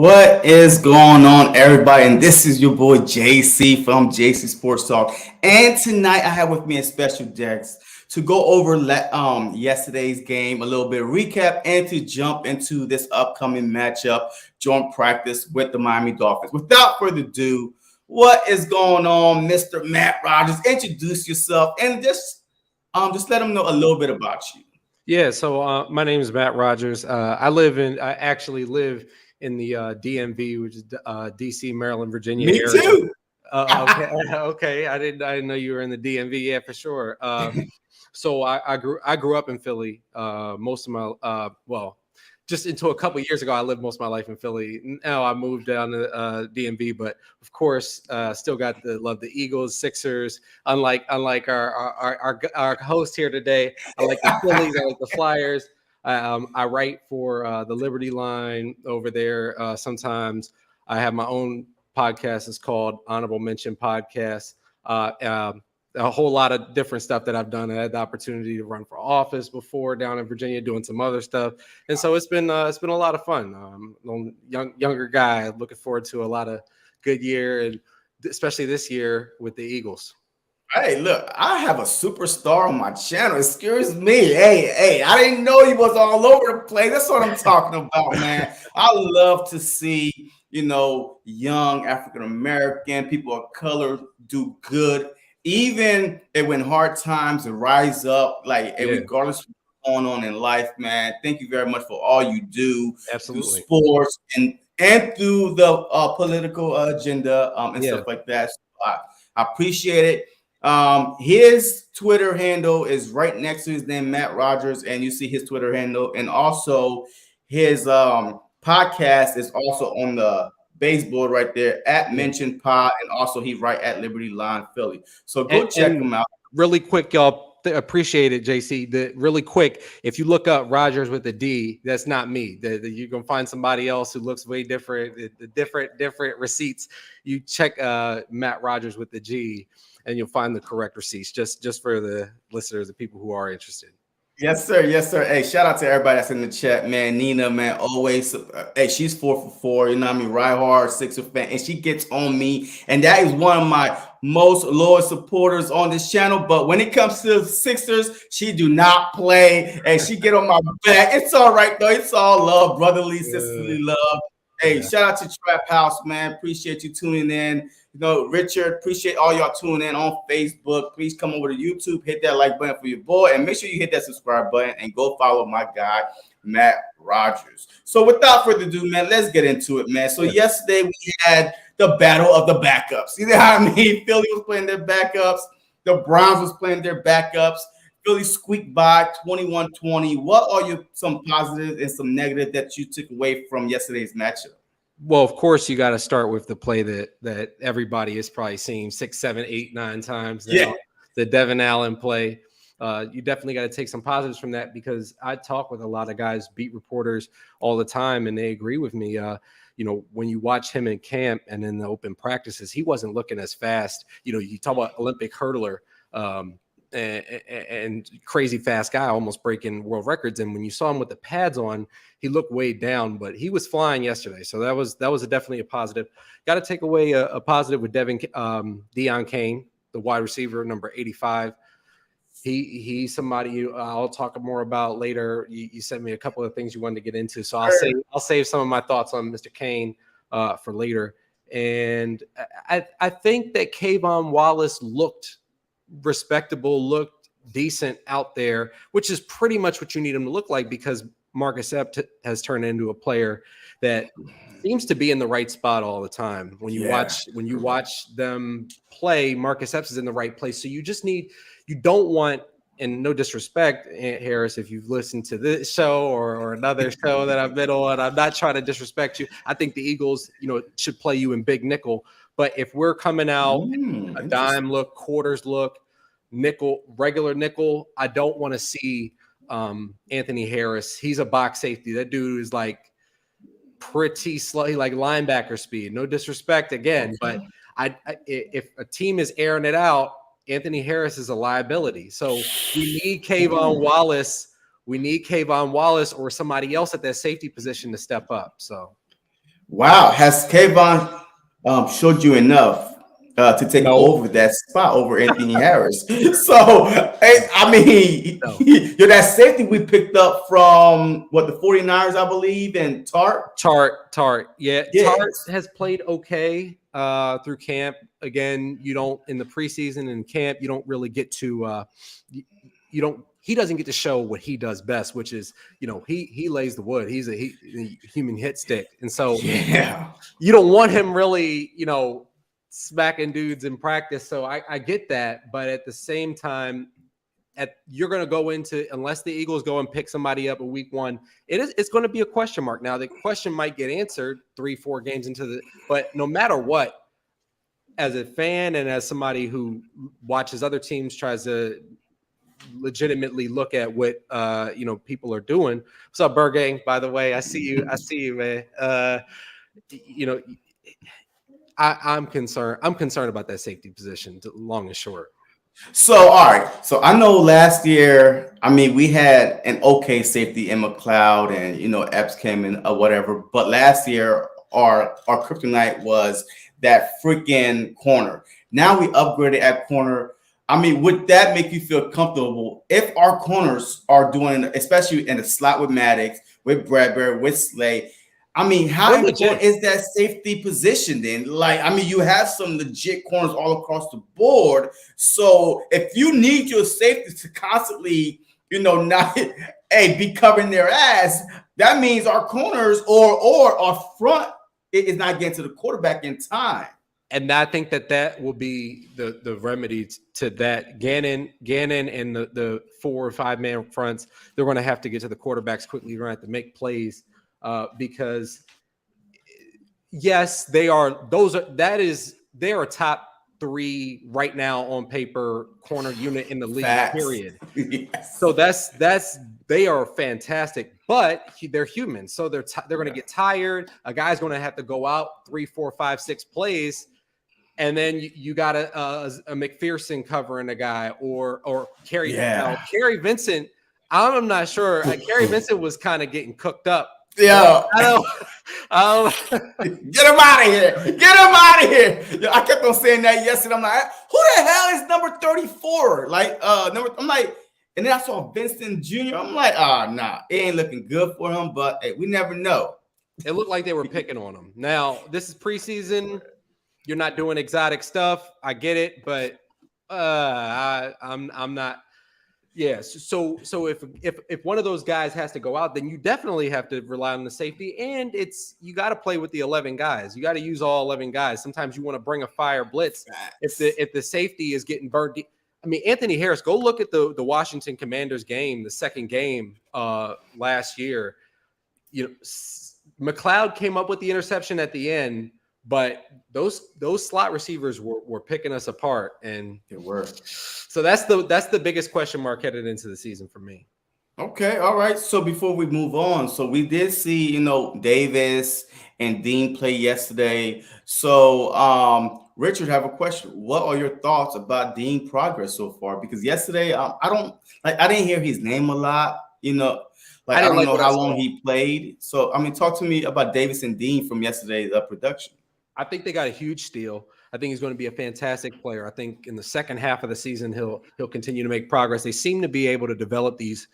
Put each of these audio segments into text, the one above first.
What is going on, everybody? And this is your boy JC from JC Sports Talk. And tonight I have with me a special guest to go over yesterday's game, a little bit of recap, and to jump into this upcoming matchup, joint practice with the Miami Dolphins. Without further ado, what is going on, Mr. Matt Rodgers? Introduce yourself and just let them know a little bit about you. Yeah, so my name is Matt Rodgers. I actually live in the DMV, which is DC, Maryland, Virginia Me area. too. Okay. I didn't know you were in the DMV. Yeah, for sure. So I grew up in Philly. Most of my just until a couple of years ago, I lived most of my life in Philly. Now I moved down to DMV, but of course, still got to love the Eagles, Sixers. Unlike our host here today, I like the Phillies, I like the Flyers. I write for the Liberty Line over there. Sometimes I have my own podcast. It's called Honorable Mention Podcast. A whole lot of different stuff that I've done. I had the opportunity to run for office before down in Virginia, doing some other stuff, and so it's been a lot of fun. Younger guy, looking forward to a lot of good year, and especially this year with the Eagles. Hey, look, I have a superstar on my channel. Excuse me. Hey, I didn't know he was all over the place. That's what I'm talking about, man. I love to see, young African-American, people of color do good. Even when hard times rise up, regardless of what's going on in life, man. Thank you very much for all you do. Absolutely. Through sports and through the political agenda and stuff like that. So I appreciate it. His Twitter handle is right next to his name, Matt Rodgers, and you see his Twitter handle, and also his podcast is also on the baseboard right there at Mention Pod, and also he's right at Liberty Line Philly. So go check him out. Really quick, y'all. Appreciate it, JC. Really quick, if you look up Rodgers with a D, that's not me. You're gonna find somebody else who looks way different. The different receipts. You check Matt Rodgers with the G, and you'll find the correct receipts. Just for the listeners, the people who are interested. Yes, sir. Hey, shout out to everybody that's in the chat, man. Nina, man, always. Hey, she's 4 for 4. You know what I mean? Ride hard, Sixer fan, and she gets on me, and that is one of my most loyal supporters on this channel. But when it comes to Sixers, she do not play, and she get on my back. It's all right though. It's all love, brotherly, sisterly love. Hey, shout out to Trap House, man. Appreciate you tuning in. Richard, appreciate all y'all tuning in on Facebook. Please come over to YouTube, hit that like button for your boy, and make sure you hit that subscribe button and go follow my guy, Matt Rodgers. So without further ado, man, let's get into it, man. So yesterday we had the battle of the backups. You know what I mean? Philly was playing their backups. The Browns was playing their backups. Philly squeaked by 21-20. What are some positive and some negative that you took away from yesterday's matchup? Well, of course, you got to start with the play that everybody has probably seen 6, 7, 8, 9 times now. Yeah. The Devin Allen play. You definitely got to take some positives from that, because I talk with a lot of guys, beat reporters all the time, and they agree with me. When you watch him in camp and in the open practices, he wasn't looking as fast. You talk about Olympic hurdler. And crazy fast guy, almost breaking world records. And when you saw him with the pads on, he looked way down, but he was flying yesterday. So that was definitely a positive. Got to take away a positive with Deion Kane, the wide receiver, number 85. He's somebody I'll talk more about later. You sent me a couple of things you wanted to get into, so I'll save some of my thoughts on Mr. Kane for later. And I think that Kayvon Wallace looked respectable, looked decent out there, which is pretty much what you need him to look like, because Marcus Epps has turned into a player that seems to be in the right spot all the time. When you watch them play, Marcus Epps is in the right place. So you don't want, and no disrespect, Aunt Harris, if you've listened to this show or another show that I've been on, I'm not trying to disrespect you. I think the Eagles, should play you in big nickel. But if we're coming out a dime look, quarters look, nickel, regular nickel, I don't want to see Anthony Harris. He's a box safety. That dude is like pretty slow, like linebacker speed. No disrespect again, but if a team is airing it out, Anthony Harris is a liability. So we need Kayvon Wallace. We need Kayvon Wallace or somebody else at that safety position to step up. So. Wow. Has Kayvon showed you enough to take No, over that spot over Anthony Harris? So, I mean, no. you're that safety we picked up from what the 49ers, I believe, and Tart. Tart. Yeah, Tart Yes. has played okay through camp. Again, you don't in the preseason and camp, you don't really get to you don't he doesn't get to show what he does best, which is, he lays the wood. He's a human hit stick. And so Yeah. you don't want him really, smacking dudes in practice. So I get that, but at the same time, you're going to go into, unless the Eagles go and pick somebody up in week 1, it's going to be a question mark. Now the question might get answered 3-4 games but no matter what, as a fan and as somebody who watches other teams, tries to legitimately look at what people are doing. What's up, Burgang? By the way, I see you, man. I'm concerned. I'm concerned about that safety position, long and short. So, all right. So I know last year, I mean, we had an okay safety in McLeod, and Epps came in or whatever. But last year, our kryptonite was that freaking corner. Now we upgraded at corner. I mean, would that make you feel comfortable if our corners are doing, especially in the slot with Maddox, with Bradbury, with Slay? I mean, how They're important legit. is that safety position then? Like, I mean, you have some legit corners all across the board. So if you need your safety to constantly, not be covering their ass, that means our corners or our front is not getting to the quarterback in time. And I think that will be the remedy to that. Gannon and the 4 or 5 man fronts, they're going to have to get to the quarterbacks quickly. They're going to have to make plays because yes, they are. They are top 3 right now on paper corner unit in the league. Facts. Period. Yes. So they are fantastic, but they're human. So they're going to get tired. A guy's going to have to go out 3, 4, 5, 6 plays. And then you got a McPherson covering a guy or Kerry. Yeah. Now, Kerry Vincent, I'm not sure. Kerry Vincent was kind of getting cooked up. Yeah. I don't. Get him out of here. Get him out of here. I kept on saying that yesterday. I'm like, who the hell is number 34? I'm like, and then I saw Vincent Jr. I'm like, nah, it ain't looking good for him, but hey, we never know. It looked like they were picking on him. Now, this is preseason. You're not doing exotic stuff. I get it, but I'm not. Yeah. So if one of those guys has to go out, then you definitely have to rely on the safety, and you got to play with the 11 guys. You got to use all 11 guys. Sometimes you want to bring a fire blitz if the safety is getting burned. I mean, Anthony Harris. Go look at the Washington Commanders game, the second game last year. McLeod came up with the interception at the end. But those slot receivers were picking us apart, and it were. So that's the biggest question mark headed into the season for me. Okay, all right. So before we move on, so we did see Davis and Dean play yesterday. So Richard, have a question. What are your thoughts about Dean progress so far? Because yesterday, I didn't hear his name a lot. I don't know how long he played. So I mean, talk to me about Davis and Dean from yesterday's production. I think they got a huge steal. I think he's going to be a fantastic player. I think in the second half of the season, he'll continue to make progress. They seem to be able to develop these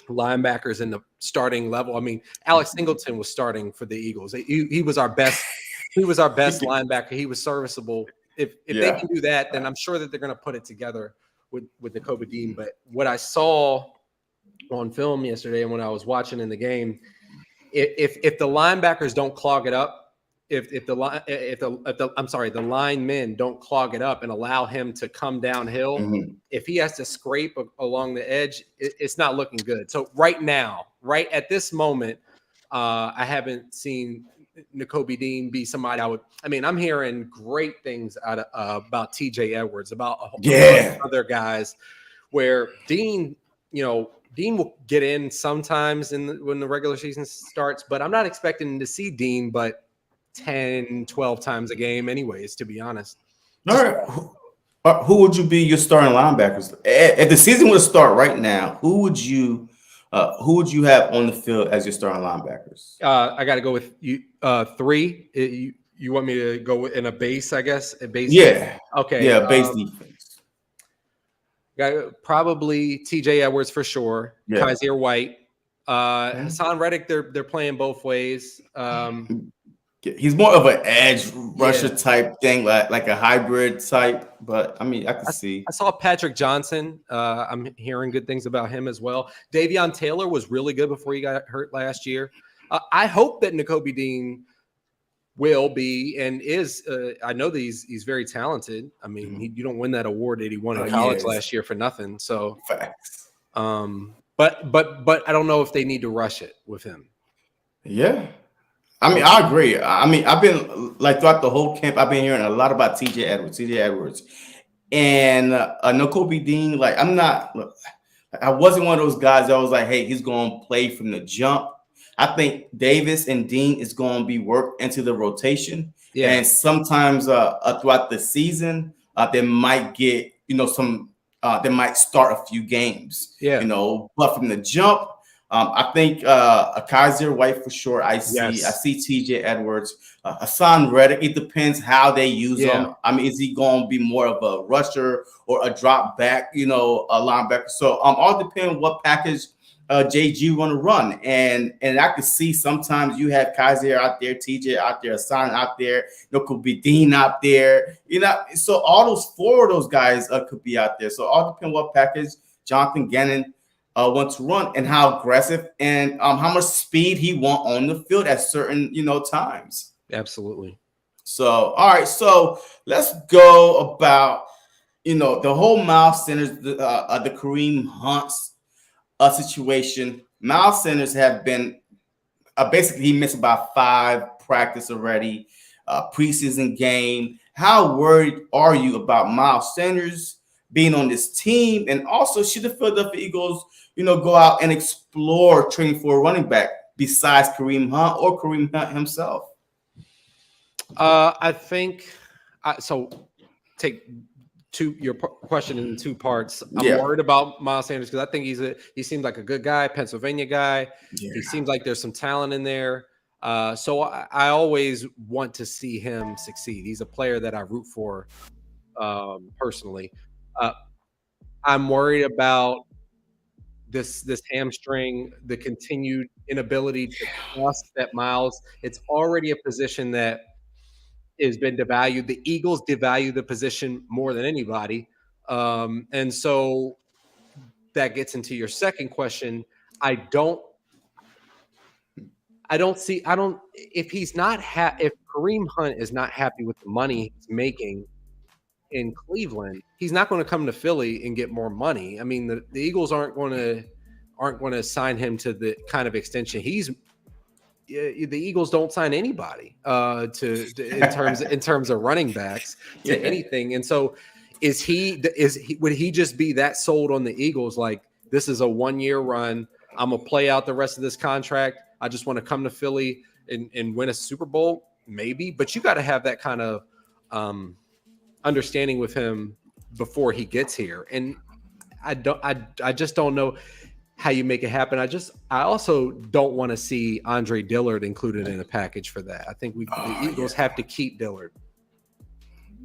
linebackers in the starting level. I mean, Alex Singleton was starting for the Eagles. He was our best. He was our best linebacker. He was serviceable. If they can do that, then I'm sure that they're going to put it together with Nakobe Dean. But what I saw on film yesterday and when I was watching in the game, if the linebackers don't clog it up, if the linemen don't clog it up and allow him to come downhill, if he has to scrape along the edge, it's not looking good. So right now, right at this moment, I haven't seen Nakobe Dean be somebody I'm hearing great things about TJ Edwards, about a whole other guys where Dean will get in sometimes when the regular season starts, but I'm not expecting to see Dean, but 10, 12 times a game anyways, to be honest. All right. Who would you be your starting linebackers? If the season would start right now, who would you Who would you have on the field as your starting linebackers? I got to go with you. Three. You want me to go in a base? I guess a base. Yeah. Okay. Yeah, base defense. Probably T.J. Edwards for sure. Yeah. Kaiser White. Hassan Reddick. They're playing both ways. He's more of an edge rusher type thing, like a hybrid type. But I mean, I can see. I saw Patrick Johnson. I'm hearing good things about him as well. Davion Taylor was really good before he got hurt last year. I hope that Nakobe Dean will be and is. I know that he's very talented. I mean, you don't win that award that he won in college last year for nothing. So facts. But I don't know if they need to rush it with him. Yeah. I mean, I agree. I mean, I've been like throughout the whole camp, I've been hearing a lot about TJ Edwards, and Nakobe Dean. Like, I wasn't one of those guys that was like, hey, he's going to play from the jump. I think Davis and Dean is going to be worked into the rotation, and sometimes throughout the season, they might get some. They might start a few games, but from the jump. I think a Kaiser White for sure. I see T.J. Edwards, Hassan Reddick. It depends how they use him. I mean, is he going to be more of a rusher or a drop back, a linebacker? So all depends what package JG want to run. And I could see sometimes you have Kaiser out there, TJ out there, Hassan out there, could be Dean out there. So all those four of those guys could be out there. So all depends what package Jonathan Gannon want to run and how aggressive and how much speed he want on the field at certain times. Absolutely. So all right, so let's go about the whole Miles Sanders, the Kareem Hunt's situation. Miles Sanders have been basically he missed about 5 practice already, preseason game. How worried are you about Miles Sanders being on this team, and also should the Philadelphia Eagles go out and explore trading for a running back besides Kareem Hunt or Kareem Hunt himself? I think so. Take your question in 2 parts. I'm worried about Miles Sanders because I think he seems like a good guy, Pennsylvania guy. Yeah. He seems like there's some talent in there. So I always want to see him succeed. He's a player that I root for personally. I'm worried about this hamstring, the continued inability to trust that Miles. It's already a position that has been devalued. The Eagles devalue the position more than anybody. And so that gets into your second question. If Kareem Hunt is not happy with the money he's making in Cleveland, he's not going to come to Philly and get more money. I mean, the Eagles aren't going to sign him to the kind of extension the Eagles don't sign anybody in terms of running backs to anything. And so would he just be that sold on the Eagles? Like, this is a 1-year run. I'm gonna play out the rest of this contract. I just want to come to Philly and win a Super Bowl, maybe. But you got to have that kind of understanding with him before he gets here. And I just don't know how you make it happen. I also don't want to see Andre Dillard included in a package for that. I think the Eagles have to keep Dillard.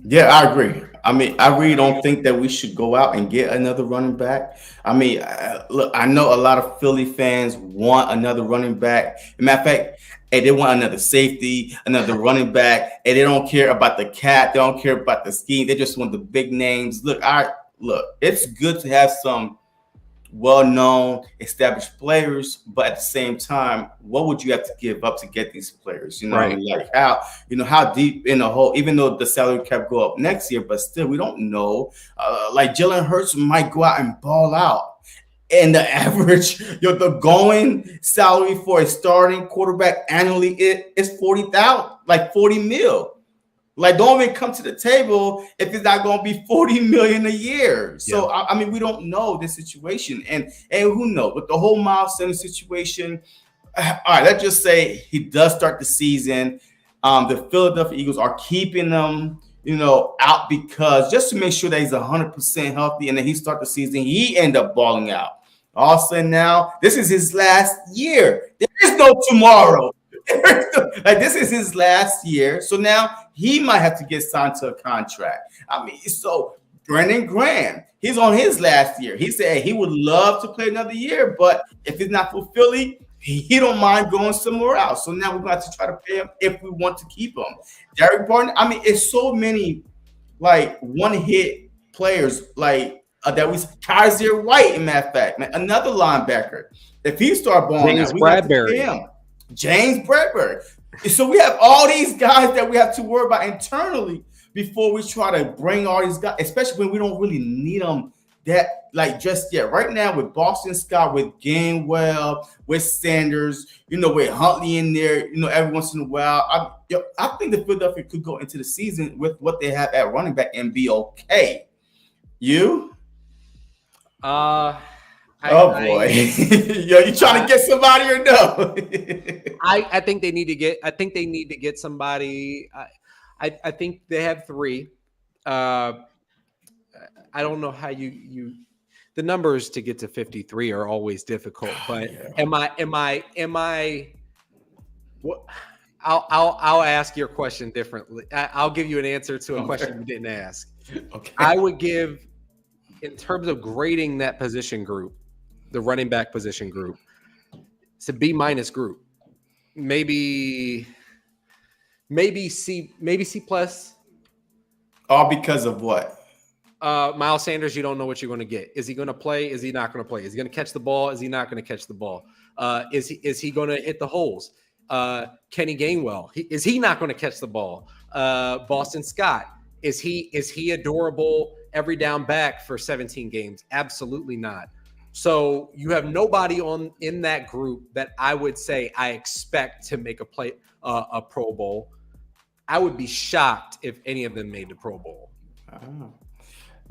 Yeah, I agree. I mean, I really don't think that we should go out and get another running back. I mean, look, I know a lot of Philly fans want another running back. As a matter of fact, they want another safety, another running back, and they don't care about the cap. They don't care about the scheme. They just want the big names. Look, it's good to have some well-known, established players, but at the same time, what would you have to give up to get these players? Right. Like how deep in the hole, even though the salary cap go up next year, but still we don't know. Like Jalen Hurts might go out and ball out. And the average, the going salary for a starting quarterback annually is $40,000, like $40 million. Like, don't even come to the table if it's not going to be $40 million a year. So, I mean, we don't know this situation. And who knows? With the whole Miles Sanders situation, all right, let's just say he does start the season. The Philadelphia Eagles are keeping him, out because just to make sure that he's 100% healthy and then he start the season, he end up balling out. All of a sudden now, this is his last year. There is no tomorrow. Like this is his last year. So now he might have to get signed to a contract. I mean, so Brendan Graham, he's on his last year. He said he would love to play another year, but if it's not for Philly, he don't mind going somewhere else. So now we're going to have to try to pay him if we want to keep him. Derek Barton, I mean, it's so many like one-hit players like that we Kaiser White, in matter of fact, man, another linebacker. If he start balling James out, we got to pay him. James Bradbury. So we have all these guys that we have to worry about internally before we try to bring all these guys, especially when we don't really need them that like just yet. Right now with Boston Scott, with Gainwell, with Sanders, with Huntley in there, every once in a while. I think the Philadelphia could go into the season with what they have at running back and be okay. You? Boy. Yo, you trying to get somebody or no? I think they need to get somebody. I think they have 3. I don't know how you the numbers to get to 53 are always difficult, but am I what I'll ask your question differently. I'll give you an answer to a question you didn't ask. Okay. I would give, in terms of grading that position group, the running back position group, it's a B- group. Maybe C plus. All because of what? Miles Sanders, you don't know what you're going to get. Is he going to play? Is he not going to play? Is he going to catch the ball? Is he not going to catch the ball? Is he going to hit the holes? Kenny Gainwell, is he not going to catch the ball? Boston Scott, is he a durable every down back for 17 games? Absolutely not. So you have nobody in that group that I would say I expect to make a Pro Bowl. I would be shocked if any of them made the Pro Bowl. Oh.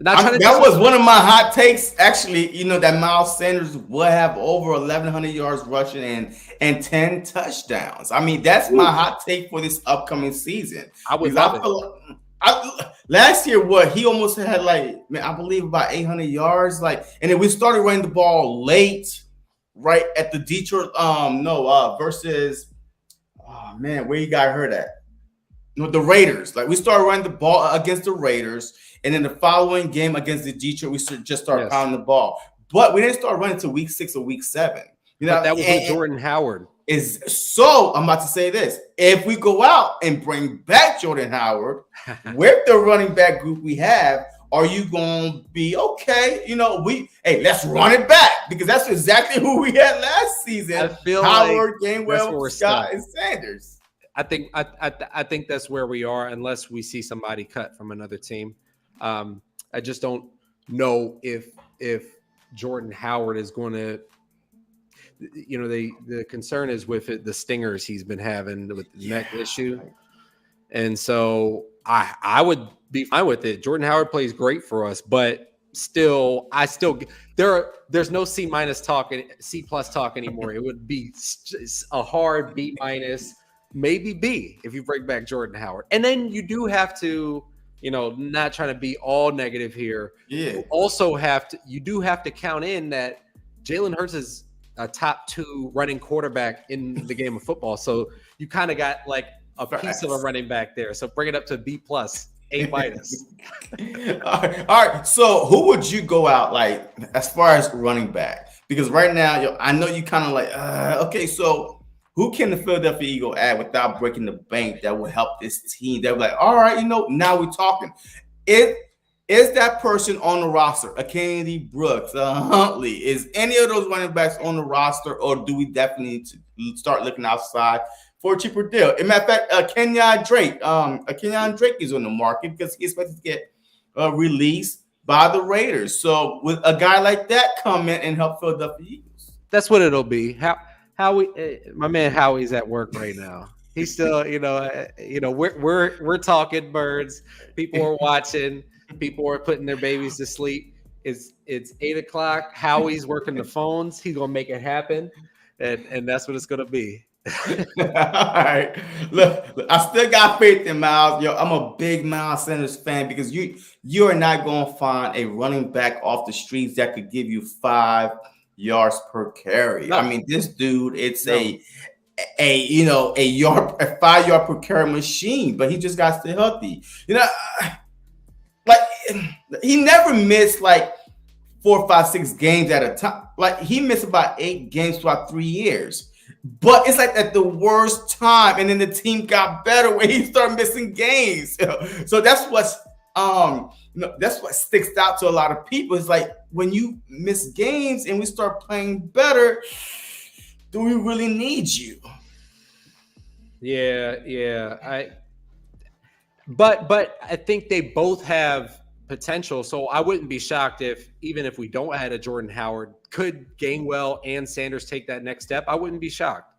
That was one of my hot takes, actually, that Miles Sanders will have over 1,100 yards rushing and 10 touchdowns. I mean, that's my hot take for this upcoming season. I would love it. Last year, he almost had I believe about 800 yards. And then we started running the ball late, right at the Detroit, versus, where you got hurt at? The Raiders. We started running the ball against the Raiders. And then the following game against the Detroit, we just started pounding the ball. But we didn't start running until week 6 or week 7. But that was with Jordan Howard. I'm about to say this. If we go out and bring back Jordan Howard with the running back group we have, are you going to be okay? Let's run it back, because that's exactly who we had last season. I feel Howard, Gainwell, Scott, and Sanders. I think that's where we are, unless we see somebody cut from another team. I just don't know if Jordan Howard is going to, the concern is with the stingers he's been having with the neck issue. And so I would be fine with it. Jordan Howard plays great for us, but there's no C- talk, C+ talk anymore. It would be a hard B-, maybe B, if you bring back Jordan Howard. And then you do have to, not trying to be all negative here. Yeah. You do have to count in that Jalen Hurts is a top 2 running quarterback in the game of football. So you kind of got a piece of a running back there. So bring it up to B+, A-. All right. So who would you go out as far as running back? Because right now, I know you kind of okay, so who can the Philadelphia Eagles add without breaking the bank that will help this team? They're all right, now we're talking. Is that person on the roster? A Kennedy Brooks, a Huntley? Is any of those running backs on the roster, or do we definitely need to start looking outside for a cheaper deal? As a matter of fact, Kenyon Drake is on the market because he's expected to get released by the Raiders. So with a guy like that come in and help Philadelphia Eagles, that's what it'll be. Howie, my man Howie's at work right now. He's still, we're talking birds. People are watching. People are putting their babies to sleep. It's 8:00. Howie's working the phones. He's gonna make it happen, and that's what it's gonna be. All right. Look, I still got faith in Miles. I'm a big Miles Sanders fan, because you are not gonna find a running back off the streets that could give you 5 yards per carry. No. I mean, this dude, it's a 5 yard per carry machine, but he just got to stay healthy. Like he never missed like 4, 5, 6 games at a time. Like he missed about 8 games throughout 3 years. But it's like at the worst time, and then the team got better when he started missing games. So that's that's what sticks out to a lot of people. It's like when you miss games and we start playing better, do we really need you? Yeah. But I think they both have potential. So I wouldn't be shocked even if we don't add a Jordan Howard, could Gainwell and Sanders take that next step? I wouldn't be shocked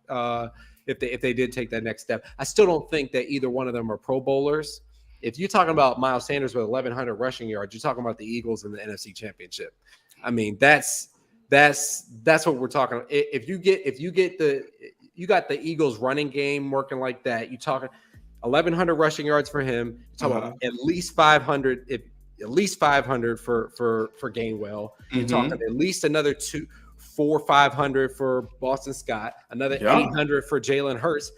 if they did take that next step. I still don't think that either one of them are Pro Bowlers. If you're talking about Miles Sanders with 1,100 rushing yards, you're talking about the Eagles in the NFC Championship. I mean, that's what we're talking about. If you got the Eagles running game working like that, you talking 1,100 rushing yards for him. You're talking about at least 500, at least 500 for Gainwell. You're talking at least another 500 for Boston Scott, another 800 for Jalen Hurts.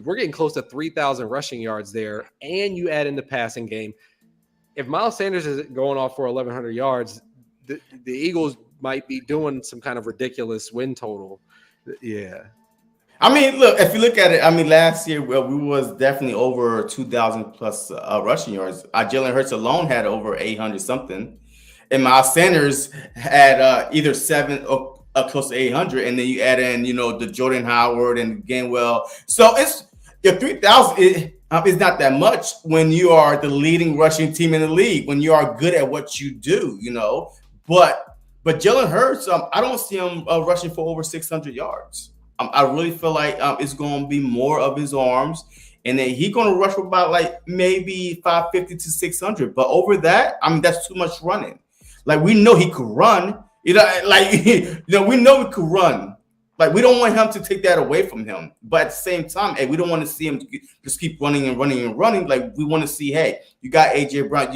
We're getting close to 3,000 rushing yards there, and you add in the passing game. If Miles Sanders is going off for 1,100 yards, the Eagles might be doing some kind of ridiculous win total. Yeah. I mean, look, if you look at it, I mean, last year we was definitely over 2,000 plus rushing yards. Jalen Hurts alone had over 800 something, and Miles Sanders had either 7 or close to 800, and then you add in, the Jordan Howard and Gainwell. So it's 3,000 is not that much when you are the leading rushing team in the league, when you are good at what you do, But Jalen Hurts, I don't see him rushing for over 600 yards. I really feel like it's going to be more of his arms, and then he's going to rush for about like maybe 550 to 600. But over that, I mean, that's too much running. Like we know he could run. We know he could run. Like we don't want him to take that away from him. But at the same time, hey, we don't want to see him just keep running and running and running. Like we want to see, hey, you got AJ Brown,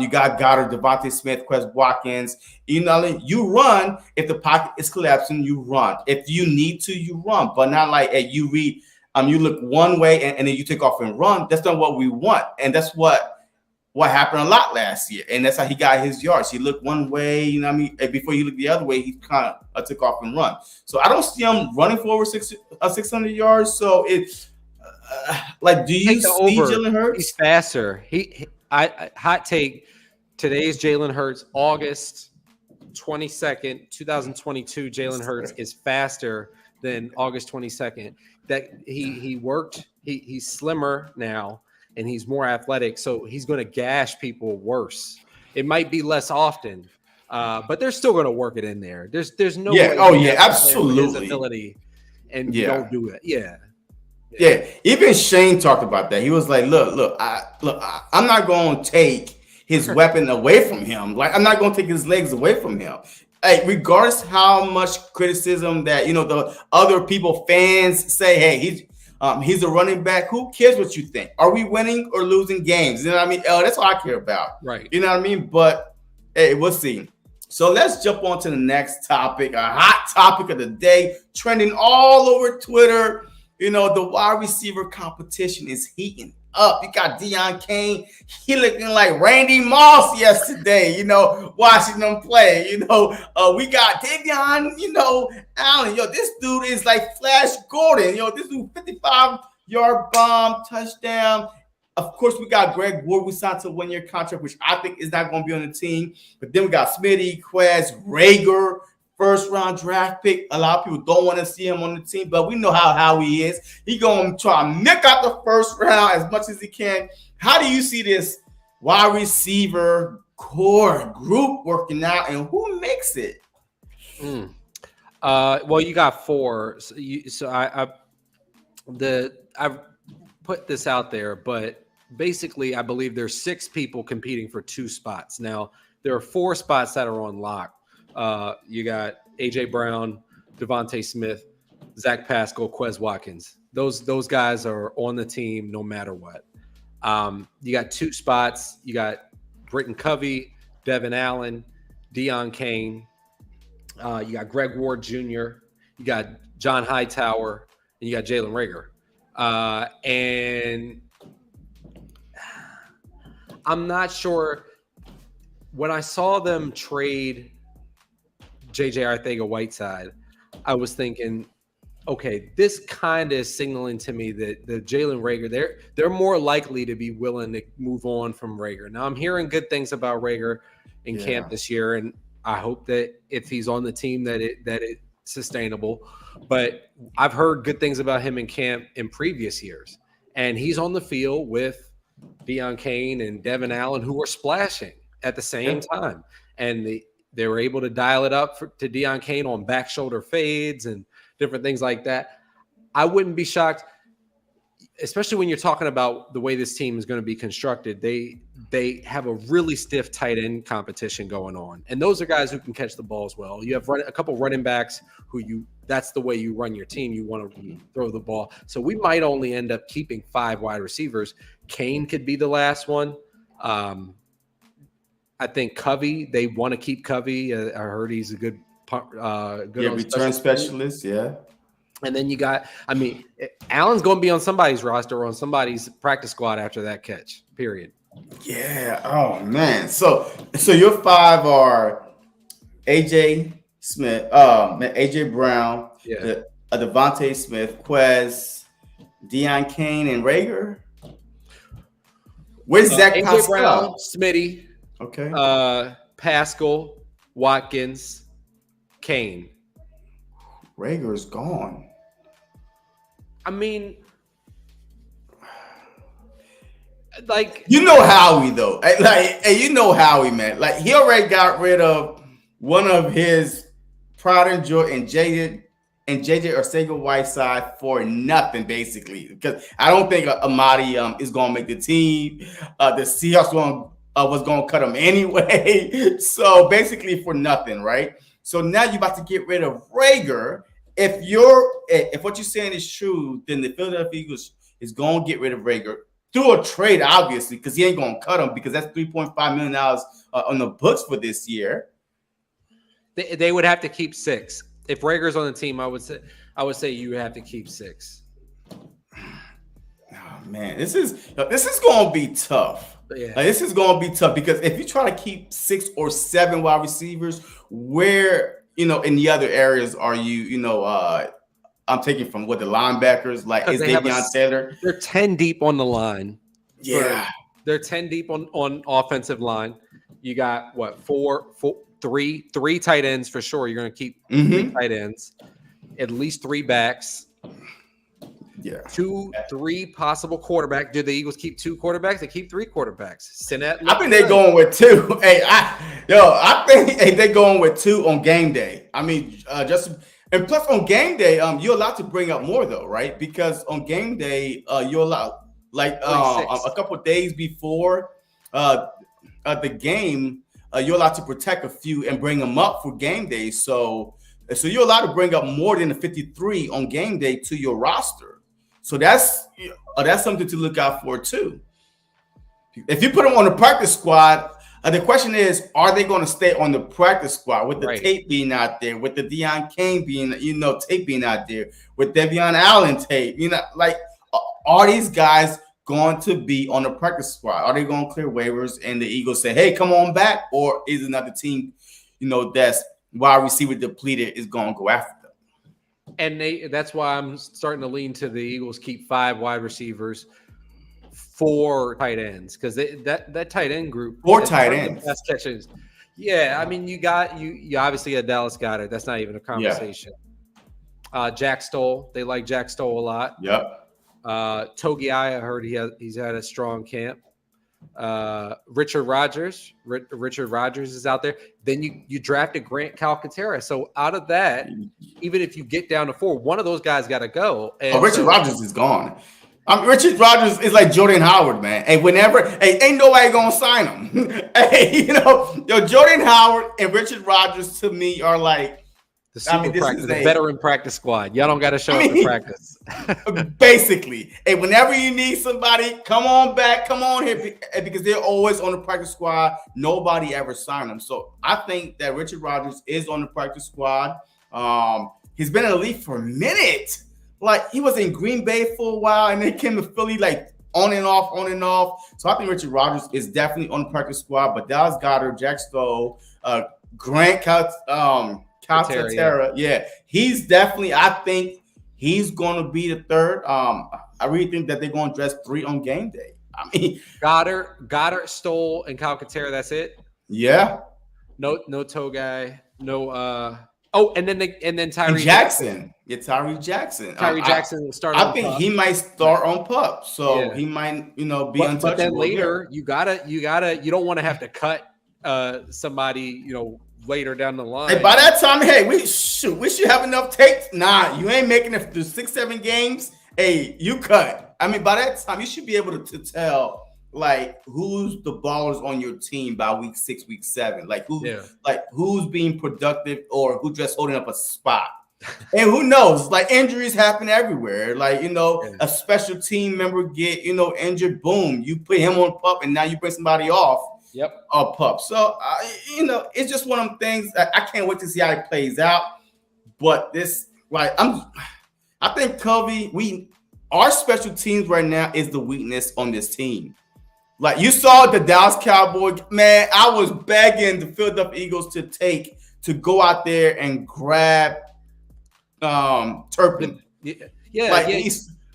you got Goddard, Devontae Smith, Quez Watkins. You run if the pocket is collapsing. You run if you need to. You run, but not like hey, you look one way and then you take off and run. That's not what we want, and that's what happened a lot last year, and that's how he got his yards. He looked one way, before he looked the other way, he kind of took off and run. So I don't see him running for over 600 yards. So it's do you see Jalen Hurts? He's faster. Hot take. Today's Jalen Hurts, August 22nd, 2022. Jalen Hurts is faster than August 22nd. That he worked. He's slimmer now. And he's more athletic, so he's going to gash people worse. It might be less often, but they're still going to work it in there. There's no way. Oh yeah, absolutely. His ability, and you don't do it. Yeah. Even Shane talked about that. He was like, "Look, I'm not going to take his weapon away from him. Like I'm not going to take his legs away from him. Hey, regardless how much criticism that the other people, fans say, hey, he's a running back. Who cares what you think? Are we winning or losing games? You know what I mean? That's all I care about. Right. You know what I mean? But hey, we'll see. So let's jump on to the next topic, a hot topic of the day, trending all over Twitter. The wide receiver competition is heating up. You got Deion Kane. He looking like Randy Moss yesterday, watching them play. We got Davion, Allen. This dude is like Flash Gordon. This dude 55-yard bomb, touchdown. Of course, we got Greg Ward. We signed to a 1-year contract, which I think is not going to be on the team. But then we got Smitty, Quez, Rager, first-round draft pick. A lot of people don't want to see him on the team, but we know how he is. He's going to try to nick out the first round as much as he can. How do you see this wide receiver core group working out, and who makes it? Well, you got 4. So I've put this out there, but basically I believe there's 6 people competing for 2 spots. Now, there are 4 spots that are on lock. You got AJ Brown, Devontae Smith, Zach Pascal, Quez Watkins. Those guys are on the team no matter what. You got 2 spots. You got Britton Covey, Devin Allen, Deion Kane. You got Greg Ward Jr., you got John Hightower, and you got Jalen Reagor. And I'm not sure. When I saw them trade J.J. Arcega-Whiteside, I was thinking, okay, this kind of is signaling to me that the Jalen Reagor, they're more likely to be willing to move on from Reagor. Now, I'm hearing good things about Reagor in camp this year, and I hope that if he's on the team that it's sustainable. But I've heard good things about him in camp in previous years, and he's on the field with Deion Kane and Devin Allen, who were splashing at the same time, and they were able to dial it up to Deion Kane on back shoulder fades and different things like that. I wouldn't be shocked, especially when you're talking about the way this team is going to be constructed. They have a really stiff tight end competition going on, and those are guys who can catch the balls well. You have a couple running backs that's the way you run your team. You want to throw the ball. So we might only end up keeping 5 wide receivers. Kane could be the last one. I think Covey, they want to keep Covey. I heard he's a good return specialist. Yeah. And then you got, Allen's going to be on somebody's roster or on somebody's practice squad after that catch, period. Yeah. Oh, man. So your 5 are AJ Smith, AJ Brown, Devontae Smith, Quez, Deion Kane, and Reagor. Where's Zach AJ Brown, Smitty. Okay. Pascal, Watkins, Kane. Reagor's gone. You know Howie though. You know Howie, man. Like he already got rid of one of his pride and joy and JJ Arcega-Whiteside for nothing, basically. Because I don't think Amadi is gonna make the team. The Seahawks was going to cut him anyway. So basically for nothing, right? So now you're about to get rid of Reagor. If what you're saying is true, then the Philadelphia Eagles is going to get rid of Reagor through a trade, obviously, because he ain't going to cut him because that's $3.5 million on the books for this year. They would have to keep 6. If Reagor's on the team, I would say you have to keep 6. Oh man, this is going to be tough. Yeah. This is going to be tough because if you try to keep 6 or 7 wide receivers, where in the other areas are you? I'm taking from the linebackers like is Davion Taylor. They're 10 deep on the line. Yeah, they're 10 deep on offensive line. You got three tight ends for sure. You're going to keep 3 tight ends, at least 3 backs. Yeah. 3 possible quarterbacks. Do the Eagles keep 2 quarterbacks? They keep 3 quarterbacks. I think they're going with 2. I think they're going with 2 on game day. And plus on game day, you're allowed to bring up more though, right? Because on game day, you're allowed a couple of days before the game, you're allowed to protect a few and bring them up for game day. So you're allowed to bring up more than the 53 on game day to your roster. So that's something to look out for too. If you put them on the practice squad, the question is, are they going to stay on the practice squad with the tape being out there, with the Deion Kane being, tape being out there, with Devion Allen tape? Are these guys going to be on the practice squad? Are they going to clear waivers and the Eagles say, hey, come on back? Or is another team, that's wide receiver depleted is going to go after them? And that's why I'm starting to lean to the Eagles keep 5 wide receivers, 4 tight ends, because that tight end group, 4 tight ends, best catches. Yeah, you obviously had Dallas Goedert. That's not even a conversation. Yeah. Jack Stoll, they like Jack Stoll a lot. Yep. Togi, I heard he's had a strong camp. Richard Rodgers is out there. Then you drafted Grant Calcaterra. So out of that, even if you get down to 4, one of those guys got to go. And Richard Rodgers is gone. Richard Rodgers is like Jordan Howard, man. And ain't nobody gonna sign him. Jordan Howard and Richard Rodgers to me are like The super practice, the veteran practice squad. Y'all don't got to show up to practice. Basically, hey, whenever you need somebody, come on back, come on here, because they're always on the practice squad. Nobody ever signed them. So I think that Richard Rodgers is on the practice squad. He's been in the league for a minute. Like, he was in Green Bay for a while, and then came to Philly, like, on and off, on and off. So I think Richard Rodgers is definitely on the practice squad. But Dallas Goedert, Jack Stoll, Grant Calcaterra, yeah, he's definitely. I think he's going to be the third. I really think that they're going to dress 3 on game day. I mean, Goddard, Stoll, and Calcaterra. That's it. Yeah. No toe guy. No. And then Tyree Jackson. Yeah, Tyree Jackson. Tyree Jackson will start. I think he might start on PUP, so he might, be untouchable. But then later, you don't want to have to cut somebody, later down the line. Hey, by that time, we should have enough tapes. Nah, you ain't making it through 6-7 games. Hey, you cut. I mean, by that time, you should be able to tell, like, who's the ballers on your team by week 6, week 7. Like, who's being productive or who just holding up a spot. And who knows? Like, injuries happen everywhere. Like, a special team member get, injured. Boom, you put him on PUP, and now you bring somebody off. Yep. PUP. So, it's just one of them things. I can't wait to see how it plays out. But this, like, I think Covey, our special teams right now is the weakness on this team. Like, you saw the Dallas Cowboys, man. I was begging the Philadelphia Eagles to go out there and grab Turpin.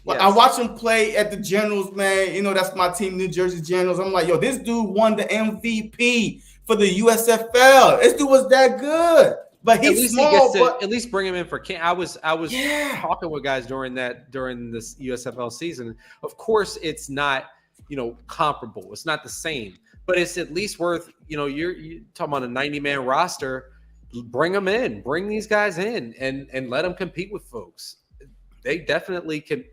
I watch him play at the Generals, man. That's my team, New Jersey Generals. I'm like, this dude won the MVP for the USFL. This dude was that good. But he's small. At least bring him in for camp. I was talking with guys during this USFL season. Of course, it's not comparable. It's not the same, but it's at least worth. You're talking about a 90-man roster. Bring them in. Bring these guys in and let them compete with folks. They definitely can.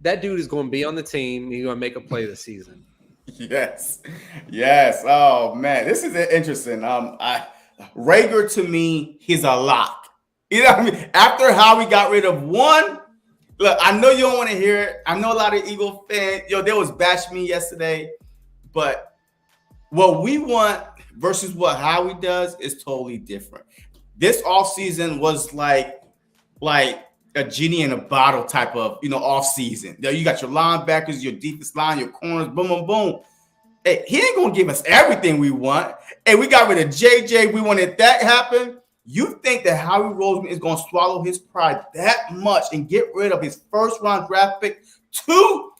That dude is going to be on the team. He's going to make a play this season. Yes. Oh man, this is interesting. Rager, to me, he's a lock. You know what I mean? After how we got rid of one, look, I know you don't want to hear it. I know a lot of Eagle fans, they was bashing me yesterday, but what we want versus what Howie does is totally different. This offseason was like a genie in a bottle type of, offseason. You got your linebackers, your defense line, your corners, boom, boom, boom. Hey, he ain't going to give us everything we want. Hey, we got rid of JJ. We wanted that happen. You think that Howie Roseman is going to swallow his pride that much and get rid of his first-round draft pick? Two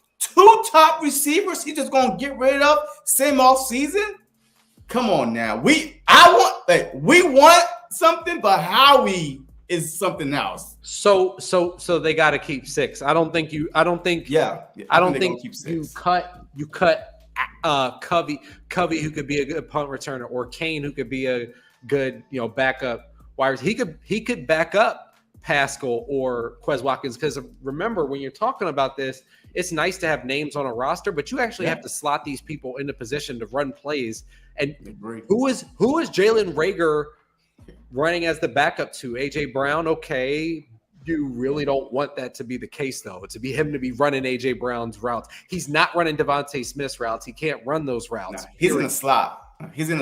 top receivers he's just going to get rid of same off season? Come on now. We want something, but Howie is something else. So they got to keep 6. I don't think you cut Covey, who could be a good punt returner, or Kane, who could be a good, backup wires. He could back up Pascal or Quez Watkins, because remember, when you're talking about this, it's nice to have names on a roster, but you actually have to slot these people into position to run plays. And who is Jalen Rager running as the backup to? AJ Brown? Okay. You really don't want that to be the case, though. To be him to be running AJ Brown's routes. He's not running Devontae Smith's routes. He can't run those routes. No, he's in the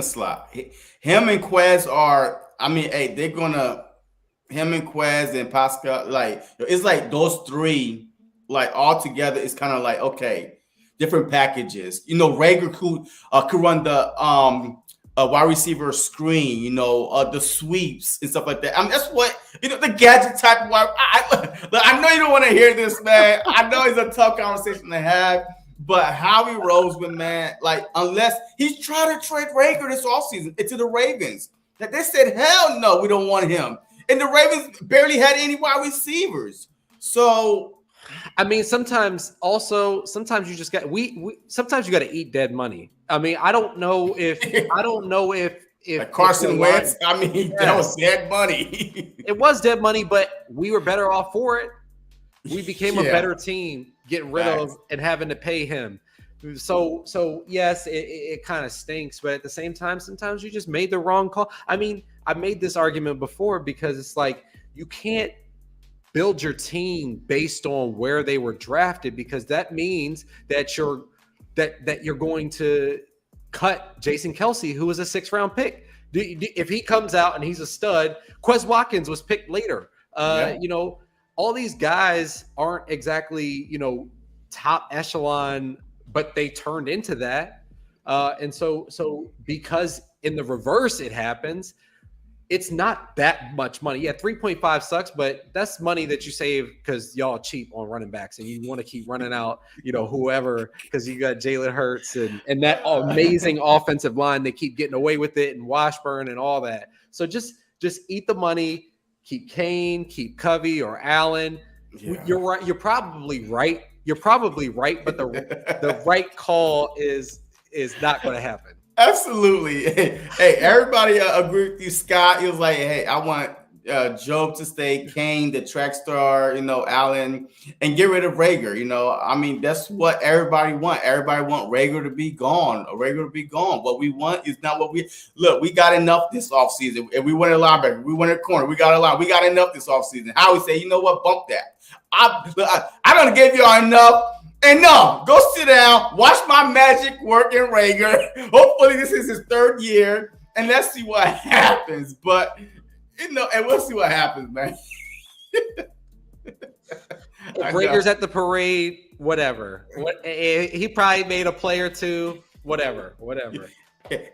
slot. Him and Quez are. I mean, they're gonna. Him and Quez and Pascal, it's like those three, all together. It's kind of like, okay, different packages. Rager could run the a wide receiver screen, the sweeps and stuff like that. I mean, that's what, the gadget type of wide. I know you don't want to hear this, man. I know it's a tough conversation to have, but Howie Roseman, man, unless he's trying to trade Rager this offseason into the Ravens, that they said, hell no, we don't want him. And the Ravens barely had any wide receivers. So, I mean, sometimes you just got sometimes you got to eat dead money. I mean, I don't know if Carson Wentz. I mean, that was dead money. It was dead money, but we were better off for it. We became a better team getting rid of and having to pay him. So yes, it kind of stinks, but at the same time, sometimes you just made the wrong call. I mean, I made this argument before because it's like you can't build your team based on where they were drafted, because that means that you're going to cut Jason Kelce, who was a 6th-round pick. If he comes out and he's a stud, Quez Watkins was picked later. All these guys aren't exactly, top echelon, but they turned into that. And so because in the reverse it happens, it's not that much money. Yeah, 3.5 sucks, but that's money that you save because y'all cheap on running backs and you want to keep running out, whoever, because you got Jalen Hurts and that amazing offensive line. They keep getting away with it, and Washburn and all that. So just eat the money, keep Kane, keep Covey or Allen. Yeah. You're right. You're probably right. But the right call is not going to happen. Absolutely. Hey, everybody agree with you, Scott. He was like, hey, I want Job to stay, Kane, the track star, Allen, and get rid of Rager. I mean, that's what everybody want. Everybody want Rager to be gone. What we want is not what we look. We got enough this offseason. If we wanted a linebacker, we wanted a corner. We got a line. We got enough this offseason. I would say, you know what? Bump that. I don't give y'all enough. And no, go sit down, watch my magic work in Rager. Hopefully this is his 3rd year, and let's see what happens. But, and we'll see what happens, man. If Rager's at the parade, whatever. He probably made a play or two, whatever.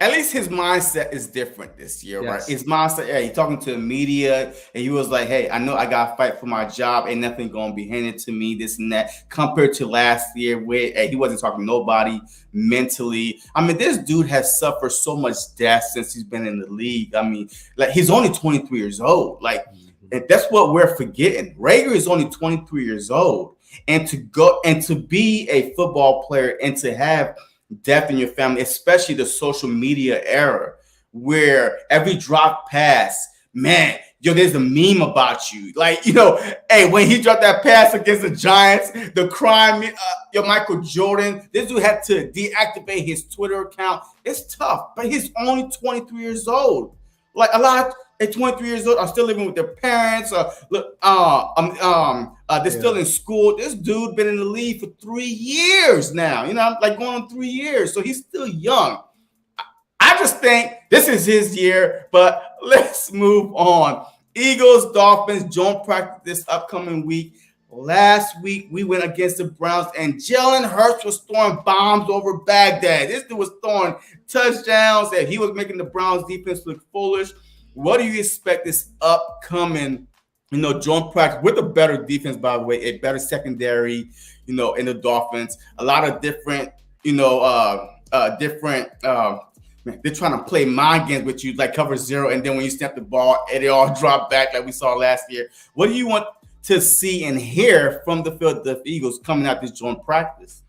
At least his mindset is different this year, yes. Right? His mindset, he's talking to the media, and he was like, hey, I know I got to fight for my job. Ain't nothing going to be handed to me, this and that, compared to last year where he wasn't talking to nobody mentally. I mean, this dude has suffered so much death since he's been in the league. I mean, like, he's only 23 years old. Like, and that's what we're forgetting. Rager is only 23 years old. And to go and to be a football player and to have death in your family, especially the social media era where every drop pass, man, there's a meme about you. Like, hey, when he dropped that pass against the Giants, the crime, Michael Jordan, this dude had to deactivate his Twitter account. It's tough, but he's only 23 years old. Like, a lot at 23 years old are still living with their parents. They're still in school. This dude been in the league for 3 years now. Like going on 3 years. So he's still young. I just think this is his year, but let's move on. Eagles, Dolphins, joint practice this upcoming week. Last week, we went against the Browns, and Jalen Hurts was throwing bombs over Baghdad. This dude was throwing touchdowns, and he was making the Browns defense look foolish. What do you expect this upcoming, joint practice with a better defense, by the way, a better secondary, in the Dolphins, a lot of different, they're trying to play mind games with you, like cover zero, and then when you snap the ball, it all drop back like we saw last year. What do you want to see and hear from the Philadelphia Eagles coming out this joint practice?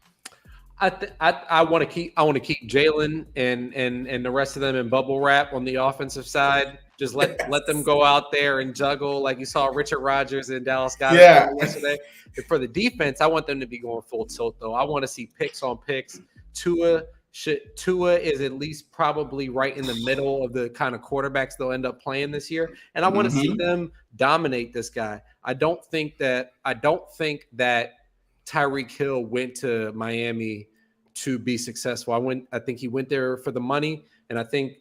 I want to keep Jalen and the rest of them in bubble wrap on the offensive side. Just let them go out there and juggle like you saw Richard Rodgers and Dallas Goedert yesterday. And for the defense, I want them to be going full tilt though. I want to see picks on picks. Tua is at least probably right in the middle of the kind of quarterbacks they'll end up playing this year, and I want to see them dominate this guy. I don't think that Tyreek Hill went to Miami to be successful. I think he went there for the money, and I think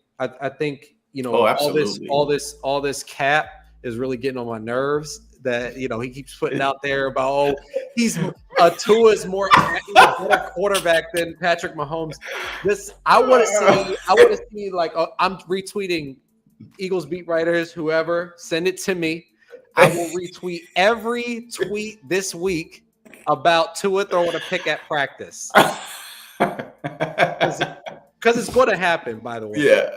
all this cap is really getting on my nerves. That he keeps putting out there about Tua's more a better quarterback than Patrick Mahomes. I want to see like I'm retweeting Eagles beat writers, whoever, send it to me. I will retweet every tweet this week about Tua throwing a pick at practice. Because it's going to happen, by the way. Yeah.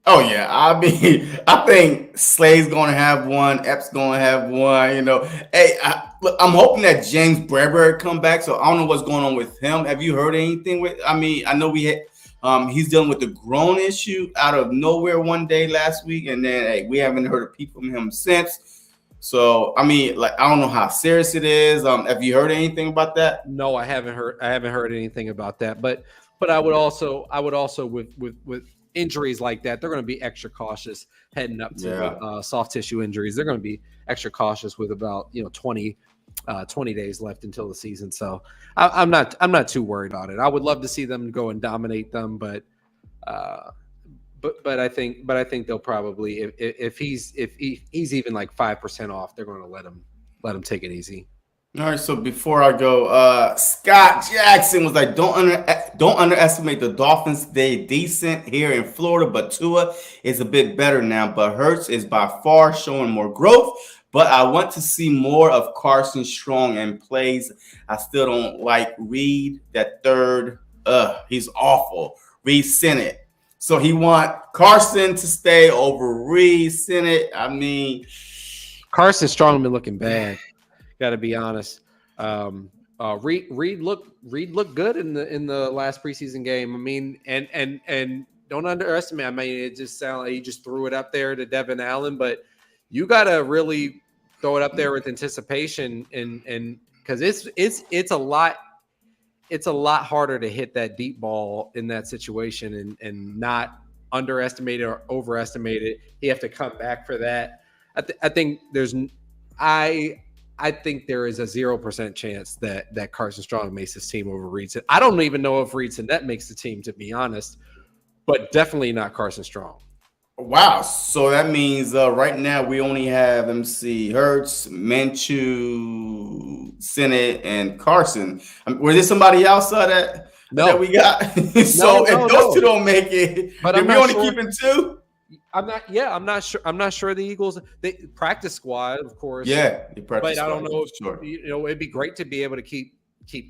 Oh, yeah. I mean, I think Slade's going to have one. Epps going to have one. Hey, I'm hoping that James Bradbury come back. So I don't know what's going on with him. Have you heard anything with? I mean, I know he's dealing with the groin issue out of nowhere one day last week, and then we haven't heard a peep from him since. So I mean, like I don't know how serious it is. Have you heard anything about that? No, I haven't heard. I haven't heard anything about that. But I would also with injuries like that, they're going to be extra cautious heading up to Yeah. soft tissue injuries. They're going to be extra cautious with about 20 days left until the season. So I'm not too worried about it. I would love to see them go and dominate them, but uh, but I think they'll probably if he's even like 5% off, they're going to let him take it easy. All right, so before I go, Scott Jackson was like, don't underestimate the Dolphins. They decent here in Florida, but Tua is a bit better now. But Hurts is by far showing more growth. But I want to see more of Carson Strong and plays. I still don't like Reed. That third, he's awful. Reed Senate. So he want Carson to stay over Reed Senate. I mean, Carson Strong been looking bad. Got to be honest. Reed looked good in the last preseason game. I mean, and don't underestimate. I mean, it just sounded like he just threw it up there to Devin Allen, but you got to really throw it up there with anticipation and because it's a lot harder to hit that deep ball in that situation and not underestimate it or overestimate it. You have to come back for that. I think I think there is a 0% chance that Carson Strong makes his team over Reed Sinnett. I don't even know if Reed Sinnett makes the team, to be honest, but definitely not Carson Strong. wow. So that means right now we only have, let me see, Hurts, Minshew, Senate, and Carson. Was there somebody else that we got? So if those two don't make it, but then we only keeping two? I'm not sure. I'm not sure the Eagles. They practice squad, of course. Yeah, the practice but I squad, don't know. Sure. It'd be great to be able to keep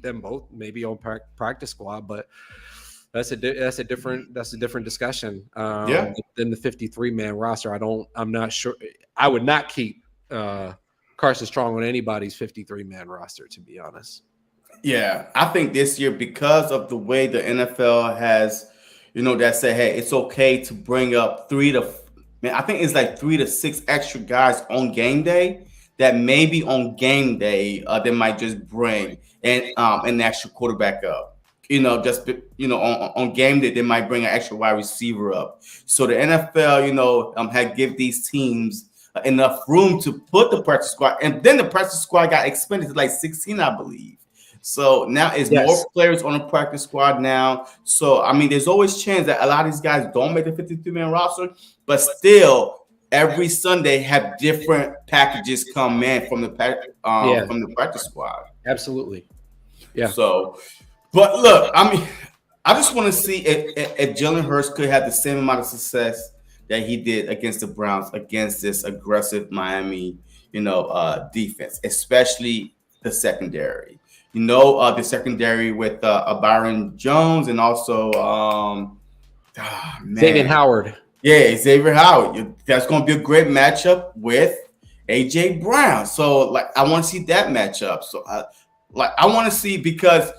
them both maybe on practice squad, but that's a different discussion. Than the 53-man roster. I'm not sure. I would not keep Carson Strong on anybody's 53-man roster, to be honest. Yeah, I think this year, because of the way the NFL has, that say, hey, it's okay to bring up I think it's like 3 to 6 extra guys on game day that maybe on game day they might just bring an extra quarterback up. On game day they might bring an extra wide receiver up. So the NFL, had give these teams enough room to put the practice squad, and then the practice squad got expanded to like 16, I believe. So now it's more players on the practice squad now. So, I mean, there's always chance that a lot of these guys don't make the 52-man roster, but still every Sunday have different packages come in from the practice squad. Absolutely. Yeah. So, but look, I mean, I just want to see if Jalen Hurts could have the same amount of success that he did against the Browns, against this aggressive Miami, defense, especially the secondary. The secondary with Byron Jones and also Xavier Howard. Yeah, Xavier Howard. That's going to be a great matchup with A.J. Brown. So, I want to see that matchup. So, I want to see, because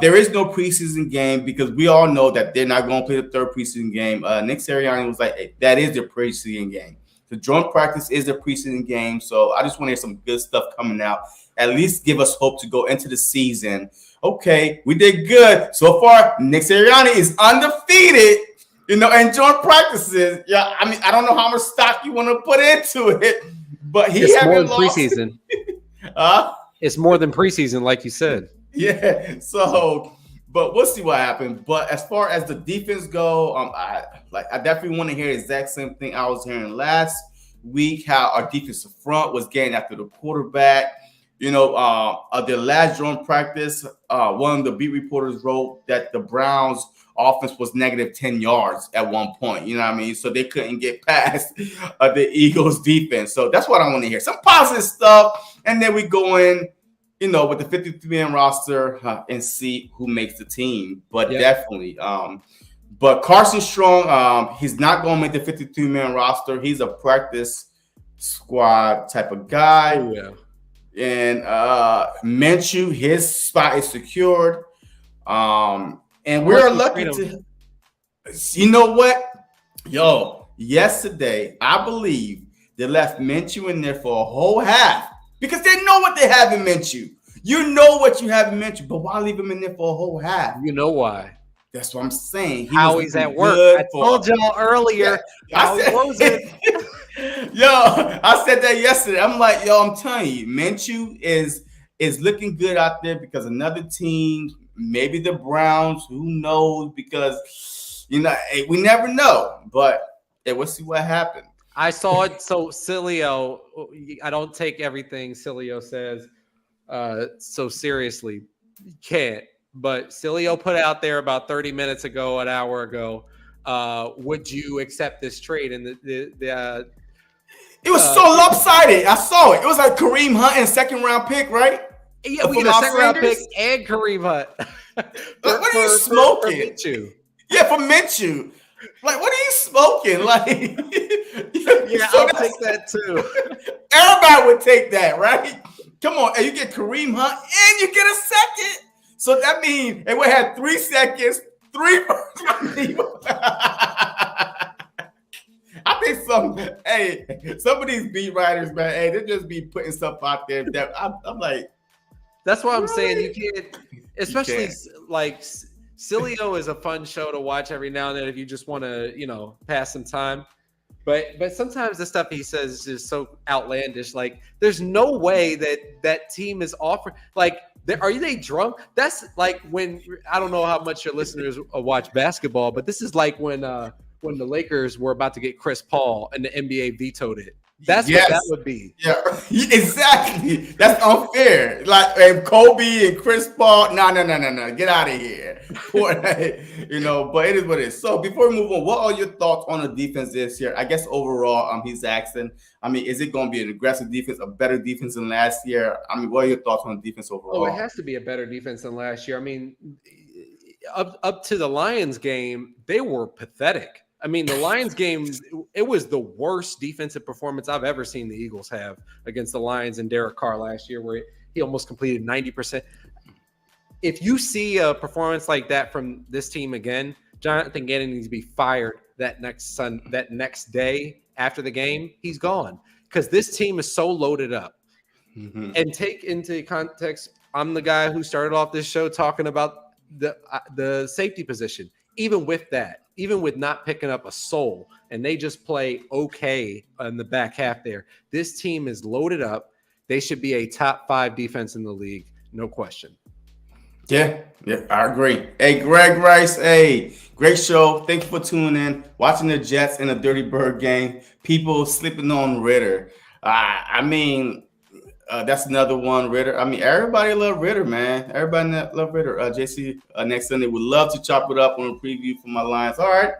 there is no preseason game, because we all know that they're not going to play the third preseason game. Nick Sirianni was like, hey, that is their preseason game. The joint practice is their preseason game. So, I just want to hear some good stuff coming out. At least give us hope to go into the season. Okay, we did good. So far, Nick Sirianni is undefeated, in joint practices. Yeah, I mean, I don't know how much stock you want to put into it, but it's more than preseason. It's more than preseason, like you said. Yeah, so, but we'll see what happens. But as far as the defense go, I definitely want to hear the exact same thing I was hearing last week, how our defensive front was getting after the quarterback. Their last joint practice, one of the beat reporters wrote that the Browns offense was negative 10 yards at one point. You know what I mean? So they couldn't get past the Eagles defense. So that's what I want to hear. Some positive stuff. And then we go in, with the 53-man roster and see who makes the team. But definitely, but Carson Strong, he's not going to make the 52-man roster. He's a practice squad type of guy. Oh, yeah. And Minshew, his spot is secured. And we're lucky to. You know what? Yesterday, I believe They left Minshew in there for a whole half because they know what they have in Minshew. You know what you have in Minshew, but why leave him in there for a whole half? You know why? That's what I'm saying. How he's at work. I told y'all earlier how he wasn't. Yo, I said that yesterday. I'm like, yo, I'm telling you, Minshew is looking good out there because another team, maybe the Browns, who knows? Because we never know. But we'll see what happens. I saw it. So Cilio, I don't take everything Cilio says so seriously. You can't. But Cilio put out there about 30 minutes ago, an hour ago, would you accept this trade? And it was so lopsided. I saw it. It was like Kareem Hunt and second-round pick, right? Yeah, we got a second-round pick and Kareem Hunt. What are you smoking? For Minshew. Like, what are you smoking? Like, I'll take that too. Everybody would take that, right? Come on, and you get Kareem Hunt and you get a second. So that means they would have 3 seconds, 3 first. I think some of these beat writers, man, they just be putting stuff out there that I'm like. That's why I'm saying you can't, especially like Cilio is a fun show to watch every now and then if you just want to, pass some time. But sometimes the stuff he says is just so outlandish. Like, there's no way that team is offering. Like, are they drunk? That's like when, I don't know how much your listeners watch basketball, but this is like when the Lakers were about to get Chris Paul and the NBA vetoed it. That's what that would be. Yeah, exactly. That's unfair. Like, and Kobe and Chris Paul. No. Get out of here. But it is what it is. So before we move on, what are your thoughts on the defense this year? I guess overall, he's asking, is it going to be an aggressive defense, a better defense than last year? What are your thoughts on the defense overall? Oh, it has to be a better defense than last year. Up to the Lions game, they were pathetic. The Lions game, it was the worst defensive performance I've ever seen the Eagles have against the Lions and Derek Carr last year, where he almost completed 90%. If you see a performance like that from this team again, Jonathan Gannon needs to be fired that next day after the game. He's gone because this team is so loaded up. Mm-hmm. And take into context, I'm the guy who started off this show talking about the safety position. Even with that, even with not picking up a soul, and they just play okay in the back half there, this team is loaded up. They should be a top 5 defense in the league, no question. Yeah, I agree. Hey, Greg Rice, great show. Thank you for tuning in, watching the Jets in a Dirty Bird game. People sleeping on Ritter. That's another one, Ritter. Everybody love Ritter, man. Everybody love Ritter. JC, next Sunday, would love to chop it up on a preview for my Lions. All right.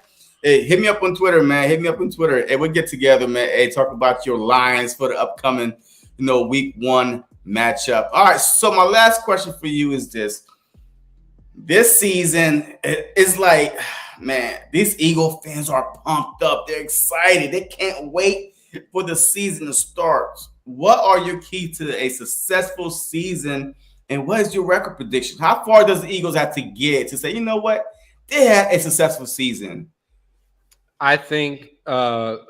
Hey, hit me up on Twitter, man. Hit me up on Twitter. Hey, we'll get together, man. Hey, talk about your Lions for the upcoming, week 1 matchup. All right. So my last question for you is this. This season is like, man, these Eagle fans are pumped up. They're excited. They can't wait for the season to start. What are your keys to a successful season, and what is your record prediction? How far does the Eagles have to get to say, you know what, they had a successful season? I think the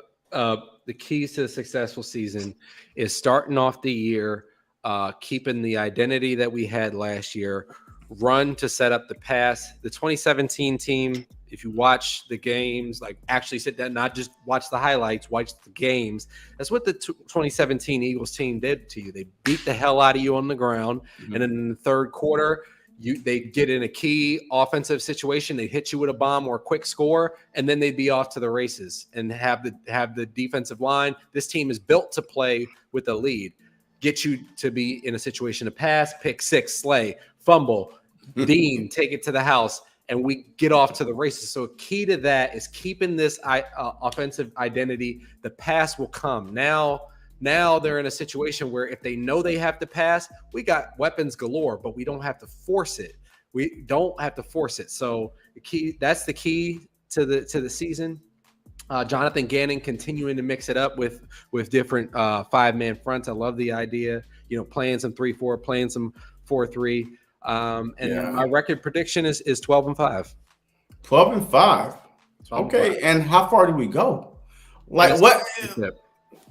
keys to a successful season is starting off the year, keeping the identity that we had last year, run to set up the pass. The 2017 team, if you watch the games, like actually sit down, not just watch the highlights, watch the games. That's what the 2017 Eagles team did to you. They beat the hell out of you on the ground. Mm-hmm. And then in the third quarter, they get in a key offensive situation. They hit you with a bomb or a quick score, and then they'd be off to the races and have the defensive line. This team is built to play with a lead. Get you to be in a situation to pass, pick six, slay, fumble, Dean, take it to the house, and we get off to the races. So key to that is keeping this offensive identity. The pass will come. Now they're in a situation where if they know they have to pass, we got weapons galore, but we don't have to force it. So that's the key to the season. Jonathan Gannon continuing to mix it up with different 5-man fronts. I love the idea, playing some 3-4, playing some 4-3. My record prediction is 12-5. 12-5. Okay, and how far do we go? Like what?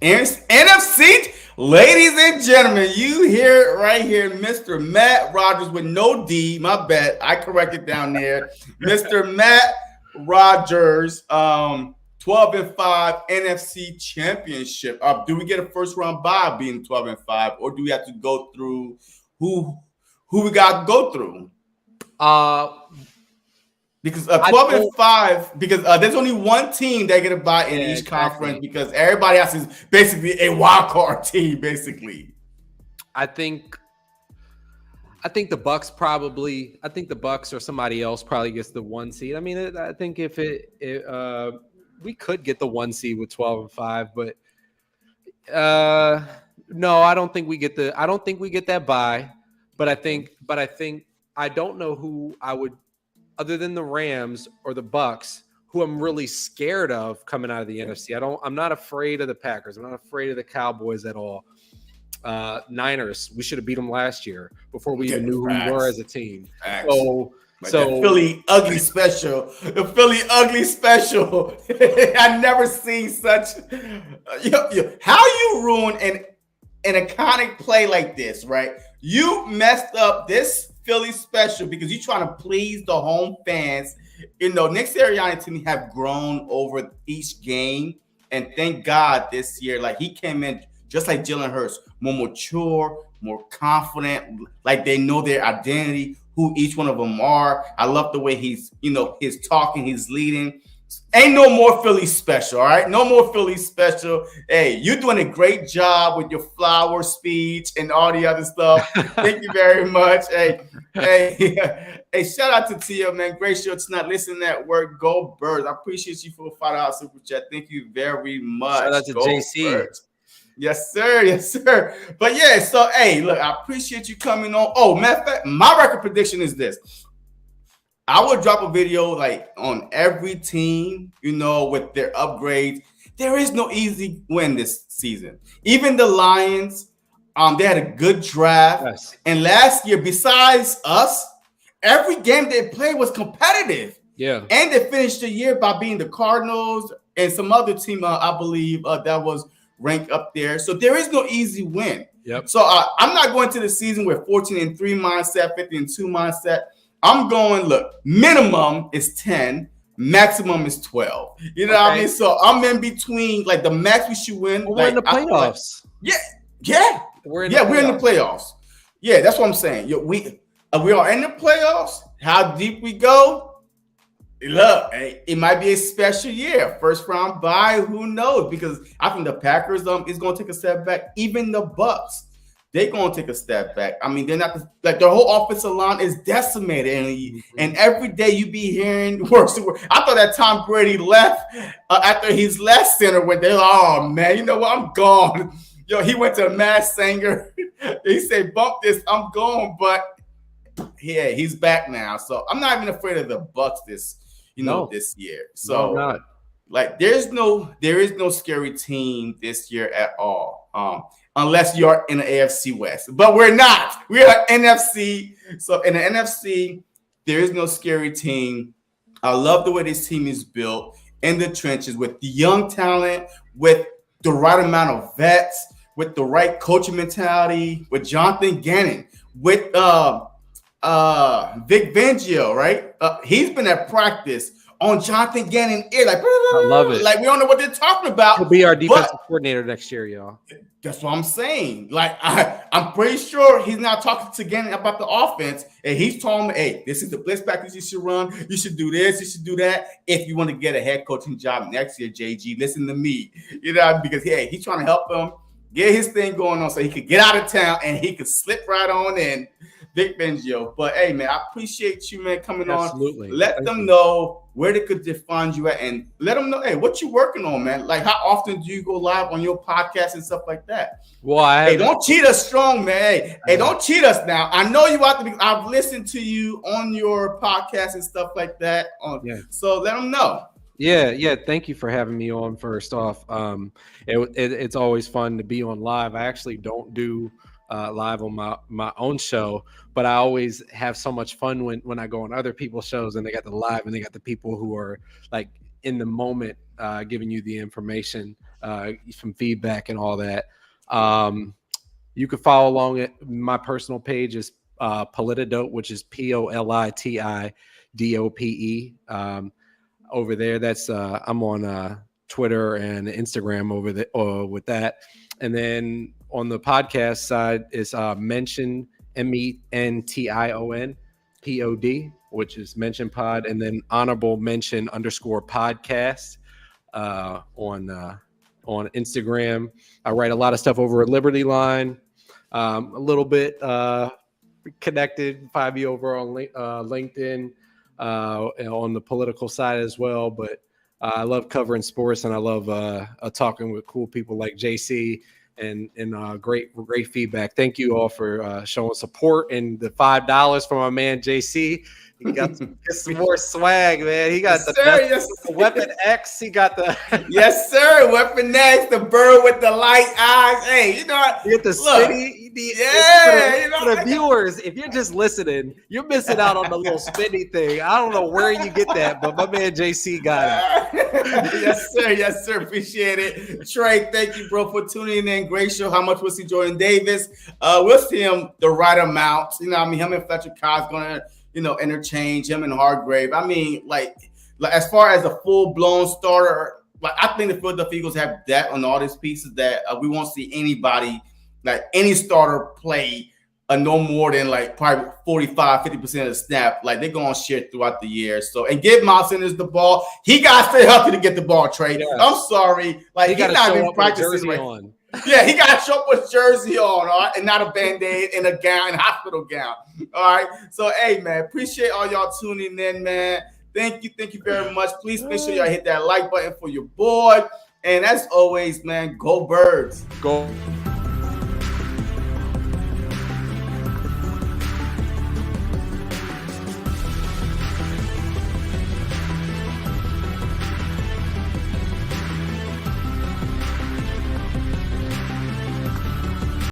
NFC, ladies and gentlemen, you hear it right here, Mr. Matt Rodgers with no D. My bad, I corrected down there, Mr. Matt Rodgers, 12-5 NFC Championship. Do we get a first round bye being 12-5, or do we have to go through who we got to go through? Because 12-5, because there's only one team that get a bye in each conference, because everybody else is basically a wild card team. Basically, I think the Bucks probably. I think the Bucks or somebody else probably gets the 1 seed. I mean, I think if we could get the 1 seed with 12-5, but no, I don't think we get that bye. But I think I don't know who I would, other than the Rams or the Bucks, who I'm really scared of coming out of the NFC. I'm not afraid of the Packers. I'm not afraid of the Cowboys at all. Niners, we should have beat them last year before we even knew who we were as a team. So the Philly ugly special. I never seen such. How you ruin an iconic play like this, right? You messed up this Philly special because you're trying to please the home fans. Nick Sirianni and Timmy have grown over each game, and thank God this year, like he came in just like Jalen Hurts, more mature, more confident, like they know their identity, who each one of them are. I love the way he's talking, he's leading. Ain't no more Philly special, all right? No more Philly special. Hey, you're doing a great job with your flower speech and all the other stuff. Thank you very much. Hey, shout out to Tia, man. Great show tonight. Listen to that word. Go Birds. I appreciate you for the $5 super chat. Thank you very much. Shout out to JC. Birds. Yes, sir. But yeah, so hey, look, I appreciate you coming on. Oh, matter of fact, my record prediction is this. I would drop a video like on every team, with their upgrades. There is no easy win this season. Even the Lions, they had a good draft. Yes. And last year, besides us, every game they played was competitive. Yeah. And they finished the year by beating the Cardinals and some other team, I believe, that was ranked up there. So there is no easy win. Yep. So I'm not going to the season with 14-3 mindset, 50-2 mindset. I'm going, look, minimum is 10, maximum is 12. You know what I mean? So I'm in between, like the max we should win. Well, we're in the playoffs. Yeah. We're in the playoffs. Yeah, that's what I'm saying. We are in the playoffs. How deep we go? Look, it might be a special year. First round bye, who knows? Because I think the Packers is going to take a step back. Even the Bucks. They're going to take a step back. I mean, they're not like their whole offensive line is decimated, and every day you be hearing worse and worse. I thought that Tom Brady left after his last center when they're like, oh man, you know what? I'm gone. He went to a Mass Singer. He said, "Bump this, I'm gone." But yeah, he's back now. So I'm not even afraid of the Bucks this year. So not. Like there is no scary team this year at all. Unless you're in the AFC West. But we're not. We are NFC. So in the NFC, there is no scary team. I love the way this team is built in the trenches with the young talent, with the right amount of vets, with the right coaching mentality, with Jonathan Gannon, with Vic Fangio, right? He's been at practice on Jonathan Gannon ear, like I love it. Like we don't know what they're talking about. He'll be our defensive coordinator next year, y'all. That's what I'm saying. Like I'm pretty sure he's not talking to Gannon about the offense, and he's telling me, "Hey, this is the blitz practice you should run. You should do this. You should do that. If you want to get a head coaching job next year, JG, listen to me. Because he's trying to help him get his thing going on so he could get out of town and he could slip right on in." Vic Fangio. But hey, man, I appreciate you, man, coming Absolutely. on. Let them know where they could find you at, and let them know, hey, what you working on, man. Like, how often do you go live on your podcast and stuff like that? Well, don't cheat us strong, man. Hey, don't cheat us now. I know you have to be. I've listened to you on your podcast and stuff like that. So let them know. Yeah. Thank you for having me on. First off, it's always fun to be on live. I actually don't do live on my own show, but I always have so much fun when I go on other people's shows and they got the live and they got the people who are like in the moment giving you the information. some feedback and all that. You can follow along at my personal page is Politidope, which is POLITIDOPE. Over there, that's I'm on Twitter and Instagram over there with that. And then on the podcast side is Mention MENTION POD, which is Mention Pod, and then Honorable Mention _podcast on Instagram. I write a lot of stuff over at Liberty Line. A little bit connected, 5E over on LinkedIn, and on the political side as well. But I love covering sports, and I love talking with cool people like JC and great feedback. Thank you all for showing support, and the $5 from my man JC. He got some more swag, man. He got the Weapon X. He got the yes, sir. Weapon X, the bird with the light eyes. Hey, you know what? You get the spinny. For the viewers, if you're just listening, you're missing out on the little spinny thing. I don't know where you get that, but my man JC got it. Yes, sir. Yes, sir. Appreciate it. Trey, thank you, bro, for tuning in. Great show. How much we'll see Jordan Davis? We'll see him the right amount. You know, I mean, him and Fletcher Cobb's going to, interchange him and Hargrave. I mean, like as far as a full-blown starter, like I think the Philadelphia Eagles have that on all these pieces that we won't see anybody, like any starter play no more than like probably 45-50% of the snap. Like they're going to share throughout the year. So, and give Miles Sanders the ball. He got to stay healthy to get the ball, Trey. Yes. I'm sorry. Like he's not even practicing. On. Yeah, he got to show up with jersey on, all right, and not a Band-Aid and a gown, and hospital gown. All right. So, hey, man, appreciate all y'all tuning in, man. Thank you very much. Please make sure y'all hit that like button for your boy. And as always, man, go Birds. Go.